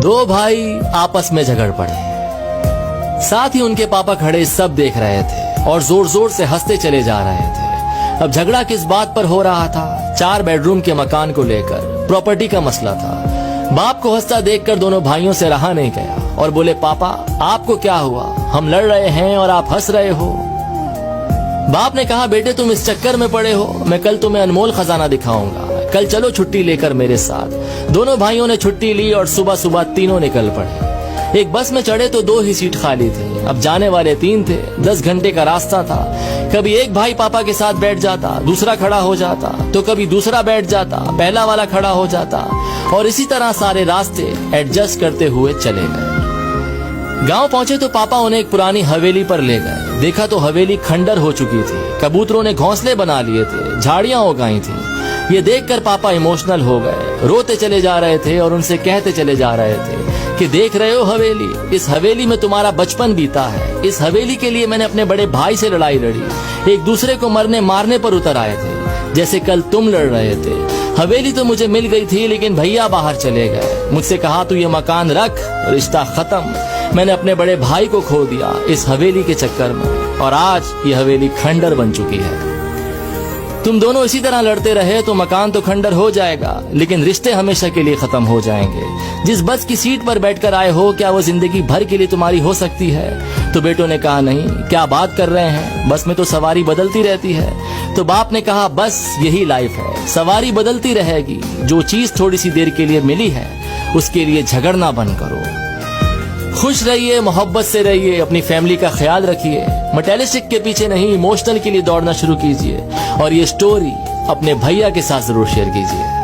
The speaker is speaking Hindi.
दो भाई आपस में झगड़ पड़े। साथ ही उनके पापा खड़े सब देख रहे थे और जोर जोर से हंसते चले जा रहे थे। अब झगड़ा किस बात पर हो रहा था? 4 बेडरूम के मकान को लेकर प्रॉपर्टी का मसला था। बाप को हंसता देखकर दोनों भाइयों से रहा नहीं गया और बोले, पापा आपको क्या हुआ? हम लड़ रहे हैं और आप हंस रहे हो। बाप ने कहा, बेटे तुम इस चक्कर में पड़े हो, मैं कल तुम्हें अनमोल खजाना दिखाऊंगा, कल चलो छुट्टी लेकर मेरे साथ। दोनों भाइयों ने छुट्टी ली और सुबह सुबह तीनों निकल पड़े। एक बस में चढ़े तो 2 ही सीट खाली थी। अब जाने वाले 3 थे, 10 घंटे का रास्ता था। कभी एक भाई पापा के साथ बैठ जाता, दूसरा खड़ा हो जाता, तो कभी दूसरा बैठ जाता, पहला वाला खड़ा हो जाता, और इसी तरह सारे रास्ते एडजस्ट करते हुए चले गए। गांव पहुंचे तो पापा उन्हें एक पुरानी हवेली पर ले गए। देखा तो हवेली खंडर हो चुकी थी। कबूतरों ने घोंसले बना लिए थे, झाड़ियां उगाई थी। ये देखकर पापा इमोशनल हो गए, रोते चले जा रहे थे और उनसे कहते चले जा रहे थे कि देख रहे हो हवेली, इस हवेली में तुम्हारा बचपन बीता है। इस हवेली के लिए मैंने अपने बड़े भाई से लड़ाई लड़ी, एक दूसरे को मरने मारने पर उतर आए थे, जैसे कल तुम लड़ रहे थे। हवेली तो मुझे मिल गई थी, लेकिन भैया बाहर चले गए। मुझसे कहा तू ये मकान रख, रिश्ता खत्म। मैंने अपने बड़े भाई को खो दिया इस हवेली के चक्कर में, और आज ये हवेली खंडर बन चुकी है। तुम दोनों इसी तरह लड़ते रहे तो मकान तो खंडर हो जाएगा, लेकिन रिश्ते हमेशा के लिए खत्म हो जाएंगे। जिस बस की सीट पर बैठकर आए हो, क्या वो जिंदगी भर के लिए तुम्हारी हो सकती है? तो बेटों ने कहा, नहीं, क्या बात कर रहे हैं, बस में तो सवारी बदलती रहती है। तो बाप ने कहा, बस यही लाइफ है, सवारी बदलती रहेगी। जो चीज थोड़ी सी देर के लिए मिली है, उसके लिए झगड़ना बंद करो। खुश रहिए, मोहब्बत से रहिए, अपनी फैमिली का ख्याल रखिए। मटेरियलिस्टिक के पीछे नहीं, इमोशनल के लिए दौड़ना शुरू कीजिए। और ये स्टोरी अपने भैया के साथ जरूर शेयर कीजिए।